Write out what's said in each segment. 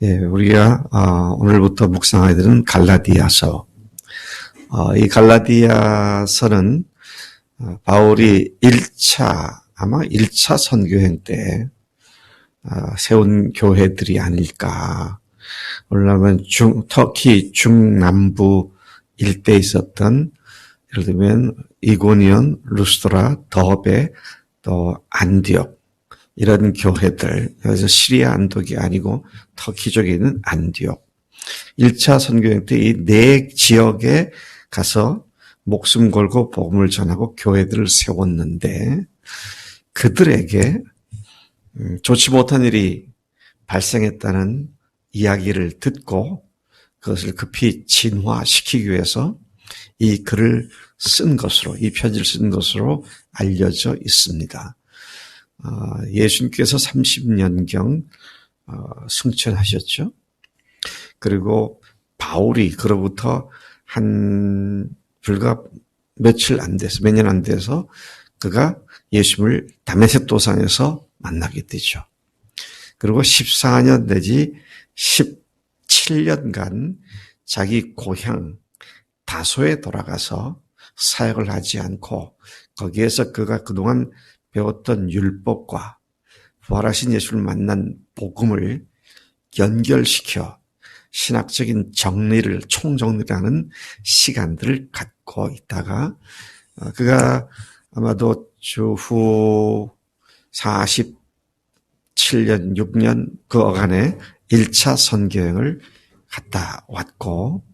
예, 우리가 오늘부터 묵상하게 되는 갈라디아서. 이 갈라디아서는 바울이 아마 1차 선교행 때 세운 교회들이 아닐까. 왜냐하면 터키 중남부 일대에 있었던, 예를 들면 이고니온, 루스드라, 더베, 또 안디옥, 이런 교회들, 그래서 시리아 안독이 아니고 터키 쪽에 있는 안디옥. 1차 선교행 때 이 네 지역에 가서 목숨 걸고 복음을 전하고 교회들을 세웠는데, 그들에게 좋지 못한 일이 발생했다는 이야기를 듣고 그것을 급히 진화시키기 위해서 이 글을 쓴 것으로, 이 편지를 쓴 것으로 알려져 있습니다. 예수님께서 30년경 승천하셨죠. 그리고 바울이 그로부터 불과 몇 년 안 돼서 그가 예수님을 다메섹 도상에서 만나게 되죠. 그리고 14년 내지 17년간 자기 고향 다소에 돌아가서 사역을 하지 않고 거기에서 그가 그동안 배웠던 율법과 부활하신 예수를 만난 복음을 연결시켜 신학적인 정리를 총정리하는 시간들을 갖고 있다가 그가 아마도 주후 47년, 6년 그 어간에 1차 선교행을 갔다 왔고,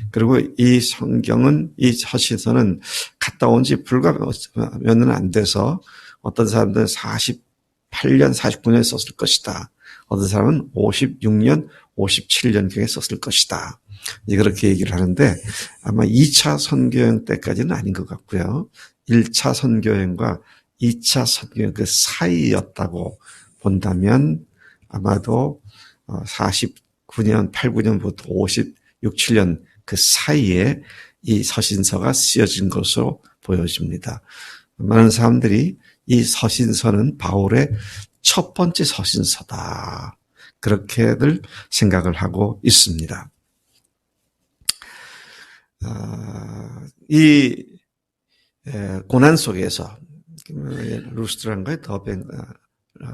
그리고 이 성경은, 이 서신서는 갔다 온 지 불과 몇 년 안 돼서 어떤 사람들은 48년, 49년에 썼을 것이다. 어떤 사람은 56년, 57년경에 썼을 것이다. 이제 그렇게 얘기를 하는데 아마 2차 선교행 때까지는 아닌 것 같고요. 1차 선교행과 2차 선교행 그 사이였다고 본다면 아마도 49년, 89년부터 56, 7년 그 사이에 이 서신서가 쓰여진 것으로 보여집니다. 많은 사람들이 이 서신서는 바울의 첫 번째 서신서다. 그렇게들 생각을 하고 있습니다. 이 고난 속에서 루스드라인가요?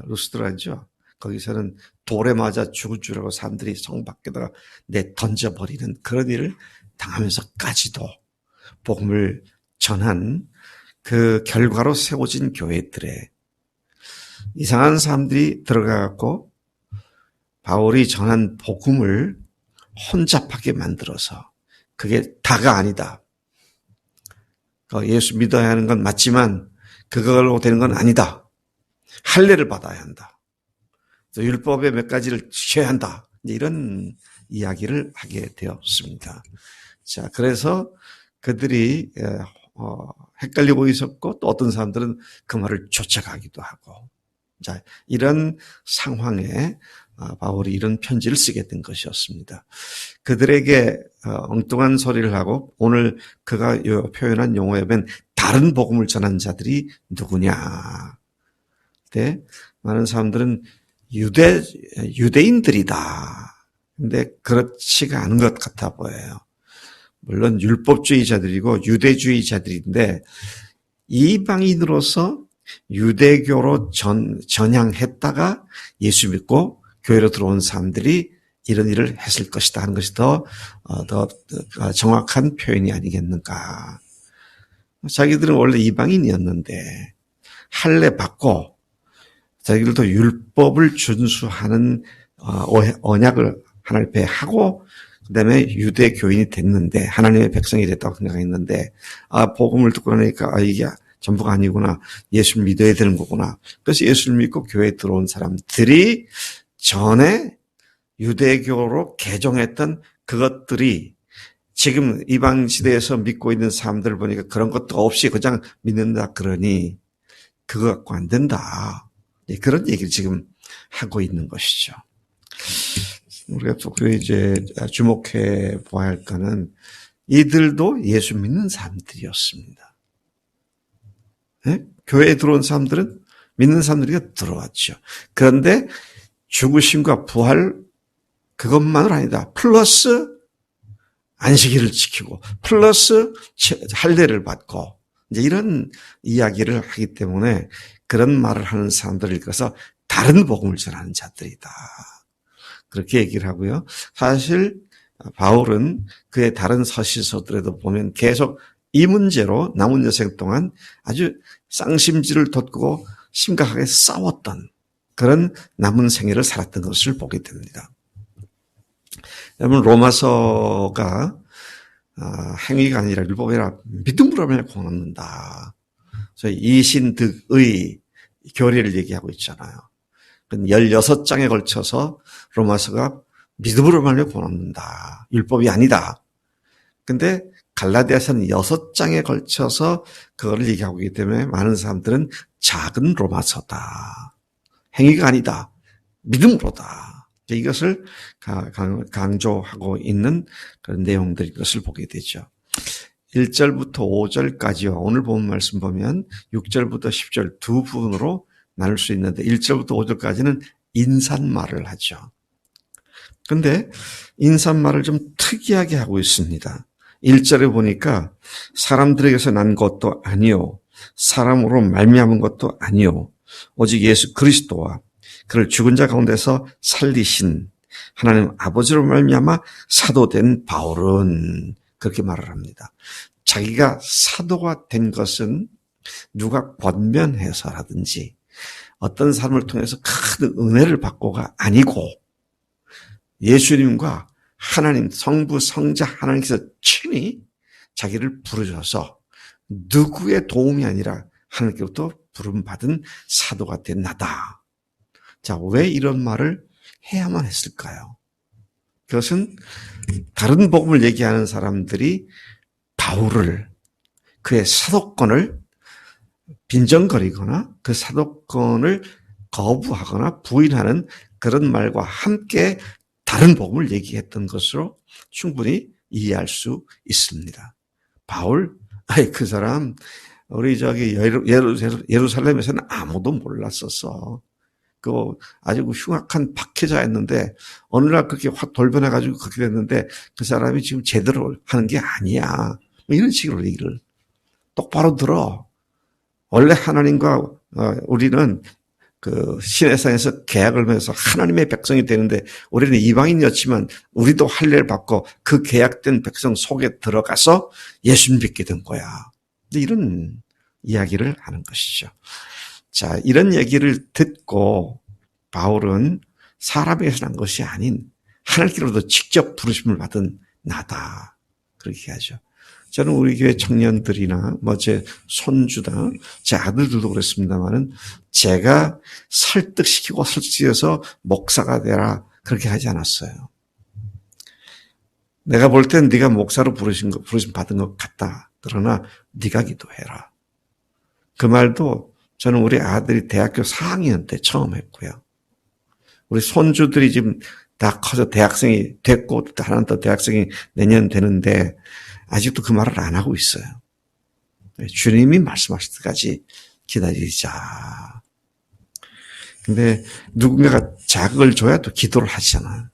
루스드라죠. 거기서는 돌에 맞아 죽을 줄 알고 사람들이 성 밖에다가 던져버리는 그런 일을 당하면서까지도 복음을 전한 그 결과로 세워진 교회들에 이상한 사람들이 들어가갖고 바울이 전한 복음을 혼잡하게 만들어서 그게 다가 아니다. 예수 믿어야 하는 건 맞지만 그걸로 되는 건 아니다. 할례를 받아야 한다. 율법의 몇 가지를 지켜야 한다. 이런 이야기를 하게 되었습니다. 자, 그래서 그들이 헷갈리고 있었고 또 어떤 사람들은 그 말을 쫓아가기도 하고, 자, 이런 상황에 바울이 이런 편지를 쓰게 된 것이었습니다. 그들에게 엉뚱한 소리를 하고 오늘 그가 표현한 용어에 보면 다른 복음을 전한 자들이 누구냐. 근데 많은 사람들은 유대인들이다. 근데 그렇지가 않은 것 같아 보여요. 물론 율법주의자들이고 유대주의자들인데 이방인으로서 유대교로 전향했다가 예수 믿고 교회로 들어온 사람들이 이런 일을 했을 것이다 하는 것이 더 정확한 표현이 아니겠는가. 자기들은 원래 이방인이었는데 할례 받고 자기들도 율법을 준수하는 언약을 하나님 앞에 하고 그다음에 유대 교인이 됐는데 하나님의 백성이 됐다고 생각했는데 복음을 듣고 나니까 이게 전부가 아니구나. 예수를 믿어야 되는 거구나. 그래서 예수를 믿고 교회에 들어온 사람들이 전에 유대교로 개종했던 그것들이 지금 이방 시대에서 믿고 있는 사람들 보니까 그런 것도 없이 그냥 믿는다 그러니 그거 갖고 안 된다. 그런 얘기를 지금 하고 있는 것이죠. 우리가 또 이제 주목해 보아야 할 거는 이들도 예수 믿는 사람들이었습니다. 네? 교회에 들어온 사람들은 믿는 사람들이 들어왔죠. 그런데 죽으심과 부활 그것만은 아니다. 플러스 안식일을 지키고 플러스 할례를 받고 이제 이런 이야기를 하기 때문에 그런 말을 하는 사람들을 일컬어서 다른 복음을 전하는 자들이다. 그렇게 얘기를 하고요. 사실 바울은 그의 다른 서시서들에도 보면 계속 이 문제로 남은 여생 동안 아주 쌍심지를 돋고 심각하게 싸웠던 그런 남은 생애를 살았던 것을 보게 됩니다. 여러분 로마서가 행위가 아니라 율법이라 믿음으로 하면 구원받는다. 저희 이신득의 교리를 얘기하고 있잖아요. 16장에 걸쳐서 로마서가 믿음으로 말하면 구원받는다. 율법이 아니다. 근데 갈라디아서는 6장에 걸쳐서 그거를 얘기하고 있기 때문에 많은 사람들은 작은 로마서다. 행위가 아니다. 믿음으로다. 이것을 강조하고 있는 그런 내용들인 것을 보게 되죠. 1절부터 5절까지와 오늘 본 말씀 보면 6절부터 10절 두 부분으로 나눌 수 있는데 1절부터 5절까지는 인사말을 하죠. 그런데 인사말을 좀 특이하게 하고 있습니다. 1절에 보니까 사람들에게서 난 것도 아니요 사람으로 말미암은 것도 아니요 오직 예수 그리스도와 그를 죽은 자 가운데서 살리신 하나님 아버지로 말미암아 사도된 바울은 그렇게 말을 합니다. 자기가 사도가 된 것은 누가 권면해서라든지 어떤 사람을 통해서 큰 은혜를 받고가 아니고 예수님과 하나님 성부 성자 하나님께서 친히 자기를 부르셔서 누구의 도움이 아니라 하나님께로부터 부름받은 사도가 된 나다. 자, 왜 이런 말을 해야만 했을까요? 그것은 다른 복음을 얘기하는 사람들이 바울을 그의 사도권을 빈정거리거나 그 사도권을 거부하거나 부인하는 그런 말과 함께 다른 복음을 얘기했던 것으로 충분히 이해할 수 있습니다. 바울, 그 사람 우리 예루살렘에서는 아무도 몰랐었어. 그 아주 흉악한 박해자였는데 어느 날 그렇게 확 돌변해가지고 그렇게 됐는데 그 사람이 지금 제대로 하는 게 아니야. 이런 식으로 얘기를 똑바로 들어. 원래 하나님과 우리는 그 시내산에서 계약을 맺어서 하나님의 백성이 되는데 우리는 이방인이었지만 우리도 할례를 받고 그 계약된 백성 속에 들어가서 예수 믿게 된 거야. 이런 이야기를 하는 것이죠. 자, 이런 얘기를 듣고 바울은 사람에게서 난 것이 아닌 하나님께로부터 직접 부르심을 받은 나다. 그렇게 하죠. 저는 우리 교회 청년들이나 제 손주다, 제 아들들도 그랬습니다만은 제가 설득시켜서 목사가 되라 그렇게 하지 않았어요. 내가 볼 땐 네가 목사로 부르심 받은 것 같다. 그러나 네가 기도해라. 그 말도 저는 우리 아들이 대학교 4학년 때 처음 했고요. 우리 손주들이 지금 다 커서 대학생이 됐고 하나 더 대학생이 내년 되는데 아직도 그 말을 안 하고 있어요. 주님이 말씀하실 때까지 기다리자. 근데 누군가가 자극을 줘야 또 기도를 하잖아요.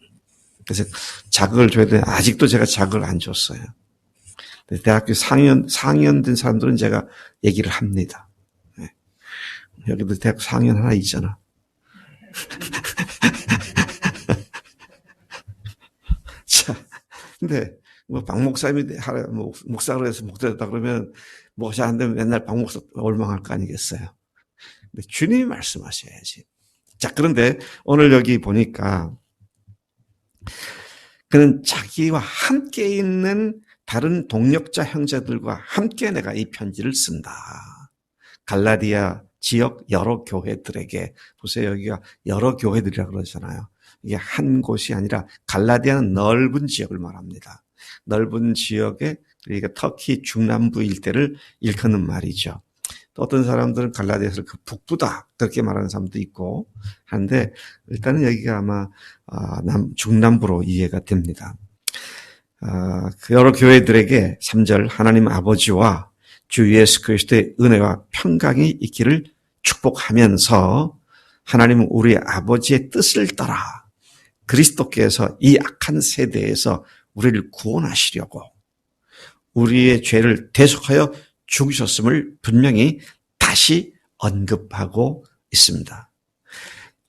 그래서 자극을 줘야 되는데 아직도 제가 자극을 안 줬어요. 대학교 4학년 된 사람들은 제가 얘기를 합니다. 여기도 대학 4학년 하나 있잖아. 자, 근데 박 목사님이 목사로 해서 목사였다 그러면 목사 안 되면 맨날 박 목사 원망할 거 아니겠어요? 근데 주님이 말씀하셔야지. 자, 그런데 오늘 여기 보니까 그는 자기와 함께 있는 다른 동역자 형제들과 함께 내가 이 편지를 쓴다. 갈라디아 지역 여러 교회들에게, 보세요. 여기가 여러 교회들이라고 그러잖아요. 이게 한 곳이 아니라 갈라디아는 넓은 지역을 말합니다. 넓은 지역에, 그러니까 터키 중남부 일대를 일컫는 말이죠. 또 어떤 사람들은 갈라디아에서 그 북부다 그렇게 말하는 사람도 있고 하는데 일단은 여기가 아마 중남부로 이해가 됩니다. 그 여러 교회들에게 3절 하나님 아버지와 주 예수 그리스도의 은혜와 평강이 있기를 축복하면서 하나님은 우리 아버지의 뜻을 따라 그리스도께서 이 악한 세대에서 우리를 구원하시려고 우리의 죄를 대속하여 죽으셨음을 분명히 다시 언급하고 있습니다.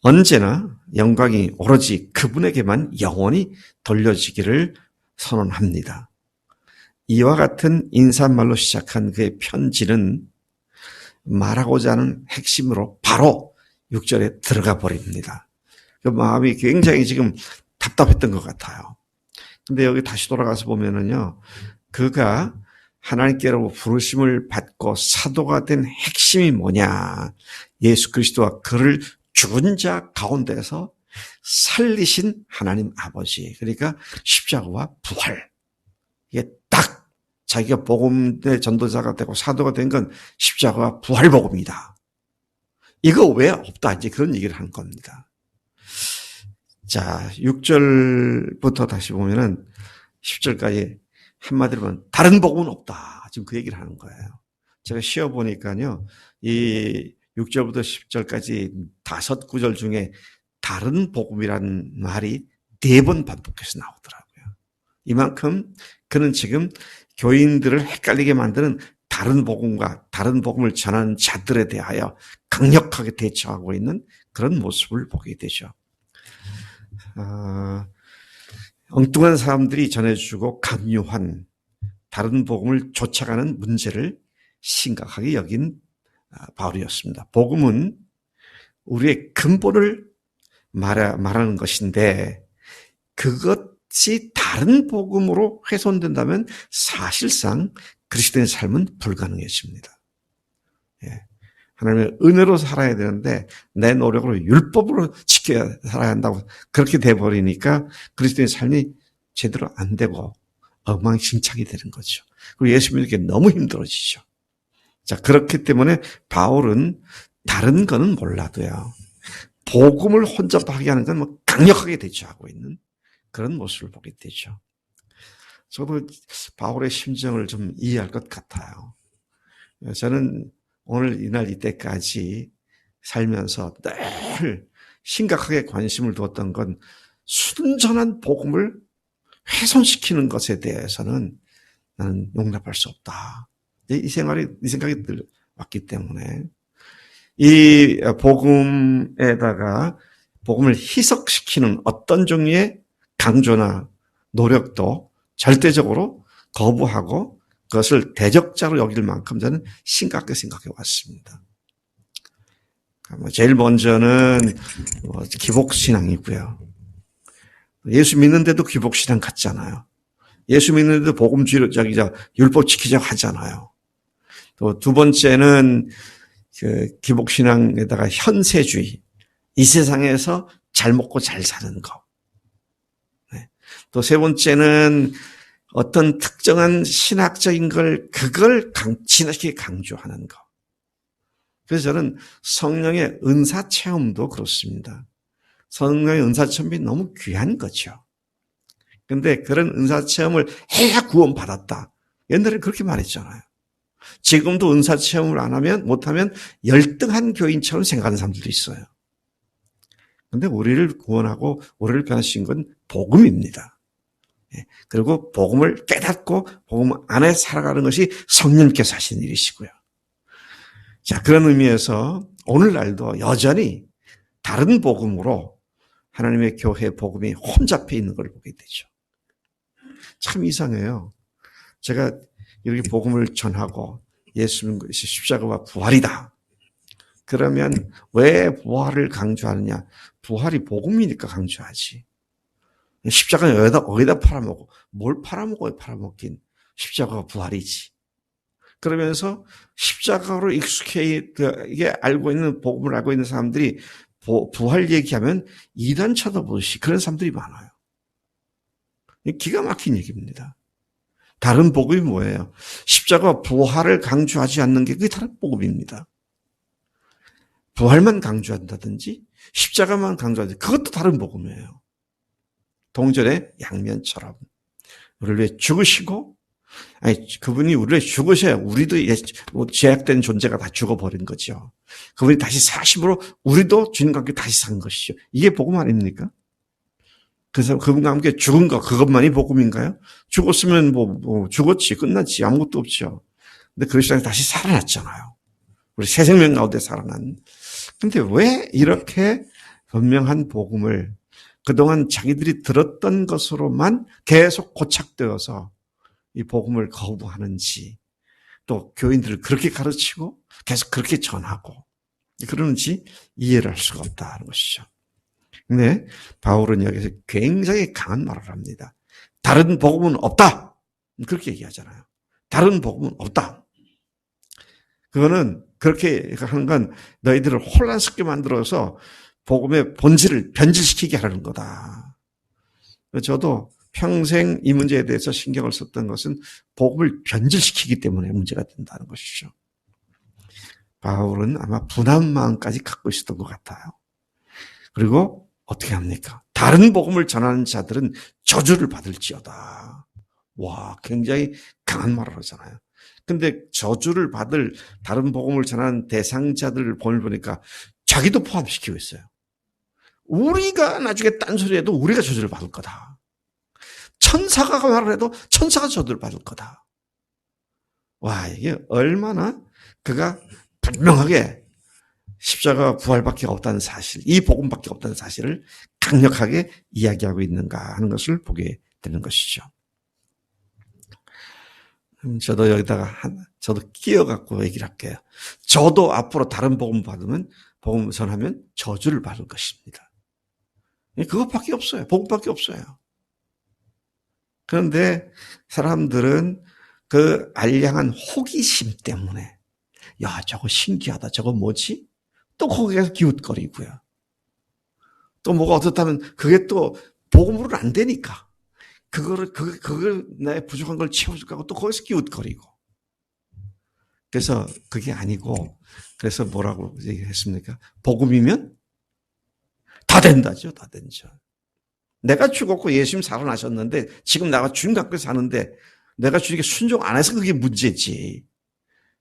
언제나 영광이 오로지 그분에게만 영원히 돌려지기를 선언합니다. 이와 같은 인사말로 시작한 그의 편지는 말하고자 하는 핵심으로 바로 6절에 들어가 버립니다. 그 마음이 굉장히 지금 답답했던 것 같아요. 근데 여기 다시 돌아가서 보면은요, 그가 하나님께로 부르심을 받고 사도가 된 핵심이 뭐냐? 예수 그리스도와 그를 죽은 자 가운데서 살리신 하나님 아버지. 그러니까 십자가와 부활. 이게 딱 자기가 복음의 전도자가 되고 사도가 된 건 십자가와 부활 복음이다. 이거 왜 없다? 이제 그런 얘기를 하는 겁니다. 자, 6절부터 다시 보면은 10절까지 한마디로 보면 다른 복음은 없다. 지금 그 얘기를 하는 거예요. 제가 쉬어보니까요, 이 6절부터 10절까지 5구절 중에 다른 복음이라는 말이 4번 반복해서 나오더라고요. 이만큼 그는 지금 교인들을 헷갈리게 만드는 다른 복음과 다른 복음을 전하는 자들에 대하여 강력하게 대처하고 있는 그런 모습을 보게 되죠. 엉뚱한 사람들이 전해주고 강요한 다른 복음을 쫓아가는 문제를 심각하게 여긴 바울이었습니다. 복음은 우리의 근본을 말하는 것인데 그것이 다른 복음으로 훼손된다면 사실상 그리스도인의 삶은 불가능해집니다. 예. 하나님의 은혜로 살아야 되는데 내 노력으로 율법으로 지켜야 살아야 한다고 그렇게 돼버리니까 그리스도의 삶이 제대로 안 되고 엉망진창이 되는 거죠. 그리고 예수 믿는 게 너무 힘들어지죠. 자, 그렇기 때문에 바울은 다른 거는 몰라도요. 복음을 혼잡하게 하는 건 뭐 강력하게 대처하고 있는 그런 모습을 보게 되죠. 저도 바울의 심정을 좀 이해할 것 같아요. 저는 오늘 이날 이때까지 살면서 늘 심각하게 관심을 두었던 건 순전한 복음을 훼손시키는 것에 대해서는 나는 용납할 수 없다. 이 생각이 왔기 때문에 이 복음에다가 복음을 희석시키는 어떤 종류의 강조나 노력도 절대적으로 거부하고 그것을 대적자로 여길 만큼 저는 심각하게 생각해 왔습니다. 제일 먼저는 기복신앙이고요. 예수 믿는데도 기복신앙 같잖아요. 예수 믿는데도 복음주의, 율법 지키자고 하잖아요. 또 두 번째는 그 기복신앙에다가 현세주의, 이 세상에서 잘 먹고 잘 사는 거. 또 세 번째는 어떤 특정한 신학적인 그걸 지나치게 강조하는 거. 그래서 저는 성령의 은사 체험도 그렇습니다. 성령의 은사 체험이 너무 귀한 거죠. 그런데 그런 은사 체험을 해야 구원받았다. 옛날에 그렇게 말했잖아요. 지금도 은사 체험을 못하면 열등한 교인처럼 생각하는 사람들도 있어요. 그런데 우리를 구원하고 우리를 변화시킨 건 복음입니다. 그리고 복음을 깨닫고 복음 안에 살아가는 것이 성령님께서 하신 일이시고요. 자, 그런 의미에서 오늘날도 여전히 다른 복음으로 하나님의 교회 복음이 혼잡해 있는 걸 보게 되죠. 참 이상해요. 제가 이렇게 복음을 전하고 예수는 십자가와 부활이다. 그러면 왜 부활을 강조하느냐? 부활이 복음이니까 강조하지. 십자가는 어디다 팔아먹고, 뭘 팔아먹어요, 팔아먹긴. 십자가가 부활이지. 그러면서 십자가로 익숙하게 알고 있는, 복음을 알고 있는 사람들이 부활 얘기하면 이단 쳐다보듯이 그런 사람들이 많아요. 기가 막힌 얘기입니다. 다른 복음이 뭐예요? 십자가와 부활을 강조하지 않는 게 그게 다른 복음입니다. 부활만 강조한다든지 십자가만 강조하든지 그것도 다른 복음이에요. 동전의 양면처럼 우리를 위해 죽으시고 그분이 우리를 위해 죽으셔야 우리도 제약된 존재가 다 죽어버린 거죠. 그분이 다시 사심으로 우리도 주님과 함께 다시 산 것이죠. 이게 복음 아닙니까? 그래서 그분과 함께 죽은 거, 그것만이 복음인가요? 죽었으면 죽었지. 끝났지. 아무것도 없죠. 근데 그리스도가 다시 살아났잖아요. 우리 새 생명 가운데 살아난. 근데 왜 이렇게 분명한 복음을 그동안 자기들이 들었던 것으로만 계속 고착되어서 이 복음을 거부하는지, 또 교인들을 그렇게 가르치고 계속 그렇게 전하고 그러는지 이해를 할 수가 없다는 것이죠. 근데 바울은 여기서 굉장히 강한 말을 합니다. 다른 복음은 없다. 그렇게 얘기하잖아요. 다른 복음은 없다. 그거는 그렇게 하는 건 너희들을 혼란스럽게 만들어서 복음의 본질을 변질시키게 하려는 거다. 저도 평생 이 문제에 대해서 신경을 썼던 것은 복음을 변질시키기 때문에 문제가 된다는 것이죠. 바울은 아마 분한 마음까지 갖고 있었던 것 같아요. 그리고 어떻게 합니까? 다른 복음을 전하는 자들은 저주를 받을지어다. 와, 굉장히 강한 말을 하잖아요. 근데 저주를 받을 다른 복음을 전하는 대상자들을 보니까 자기도 포함시키고 있어요. 우리가 나중에 딴소리해도 우리가 저주를 받을 거다. 천사가 말을 해도 천사가 저주를 받을 거다. 와, 이게 얼마나 그가 분명하게 십자가와 부활밖에 없다는 사실, 이 복음밖에 없다는 사실을 강력하게 이야기하고 있는가 하는 것을 보게 되는 것이죠. 저도 여기다가 저도 끼어갖고 얘기를 할게요. 저도 앞으로 다른 복음 받으면, 복음 전하면 저주를 받을 것입니다. 그것밖에 없어요. 복음밖에 없어요. 그런데 사람들은 그 알량한 호기심 때문에, 야, 저거 신기하다. 저거 뭐지? 또 거기에서 기웃거리고요. 또 뭐가 어떻다면 그게 또 복음으로는 안 되니까. 그걸 나의 부족한 걸 채워줄까 하고 또 거기서 기웃거리고. 그래서 그게 아니고, 그래서 뭐라고 얘기했습니까? 복음이면 다 된다죠. 다 된죠. 내가 죽었고 예수님 살아나셨는데 지금 내가 주님 갖고 사는데 내가 주님께 순종 안 해서 그게 문제지.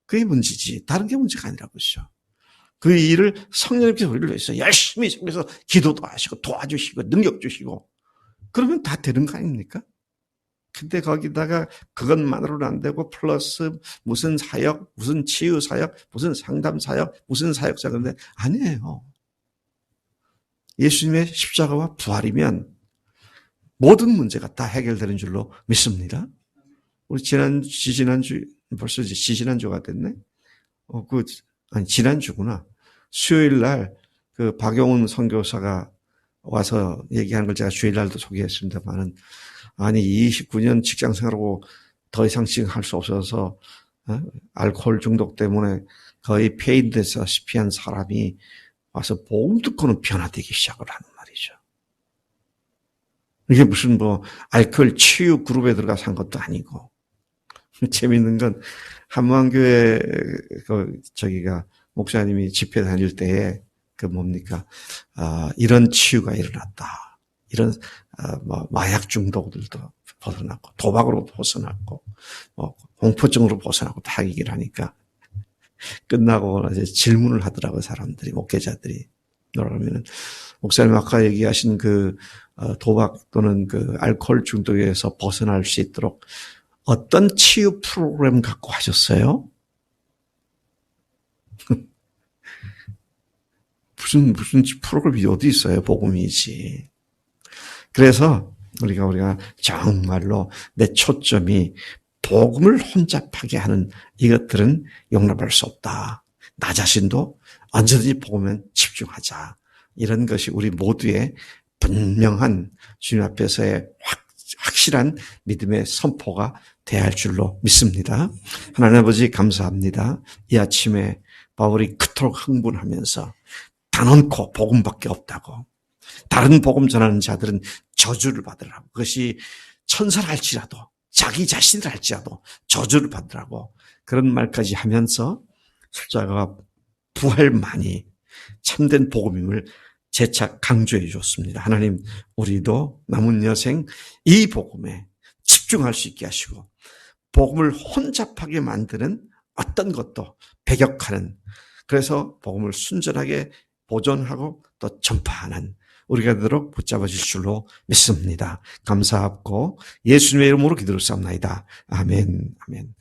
그게 문제지. 다른 게 문제가 아니라고 그러죠. 그 일을 성령님께서 우리를 위해서 열심히 속에서 기도도 하시고 도와주시고 능력 주시고 그러면 다 되는 거 아닙니까? 근데 거기다가 그것만으로는 안 되고 플러스 무슨 사역, 무슨 치유 사역, 무슨 상담 사역, 무슨 사역자 그런데 아니에요. 예수님의 십자가와 부활이면 모든 문제가 다 해결되는 줄로 믿습니다. 우리 지난주 벌써 지난주가 됐네. 지난주구나. 수요일 날 그 박용훈 선교사가 와서 얘기하는 걸 제가 주일 날도 소개했습니다만은 아니 29년 직장 생활하고 더 이상 할 수 없어서 알코올 중독 때문에 거의 폐인되다시피 한 사람이 와서 복음 듣고는 변화되기 시작을 하는 말이죠. 이게 무슨 알코올 치유 그룹에 들어가서 한 것도 아니고 재밌는 건 한무안교회 저기가 목사님이 집회 다닐 때에 이런 치유가 일어났다. 이런 마약 중독들도 벗어났고 도박으로 벗어났고 공포증으로 벗어나고 다 얘기를 하니까 끝나고 이제 질문을 하더라고요. 사람들이 목회자들이 그러면은 목사님 아까 얘기하신 도박 또는 알코올 중독에서 벗어날 수 있도록 어떤 치유 프로그램 갖고 하셨어요? 무슨 프로그램이 어디 있어요? 복음이지. 그래서 우리가 정말로 내 초점이 복음을 혼잡하게 하는 이것들은 용납할 수 없다. 나 자신도 언제든지 복음에 집중하자. 이런 것이 우리 모두의 분명한 주님 앞에서의 확실한 믿음의 선포가 돼야 할 줄로 믿습니다. 하나님 아버지 감사합니다. 이 아침에 바울이 그토록 흥분하면서 단언코 복음밖에 없다고. 다른 복음 전하는 자들은 저주를 받으라고. 그것이 천사를 할지라도 자기 자신을 할지라도 저주를 받으라고 그런 말까지 하면서 십자가가 부활만이 참된 복음임을 재차 강조해 주었습니다. 하나님 우리도 남은 여생 이 복음에 집중할 수 있게 하시고 복음을 혼잡하게 만드는 어떤 것도 배격하는 그래서 복음을 순전하게 보존하고 또 전파하는 우리가 되도록 붙잡아 주실 줄로 믿습니다. 감사하고 예수님의 이름으로 기도를 쌉나이다. 아멘. 아멘.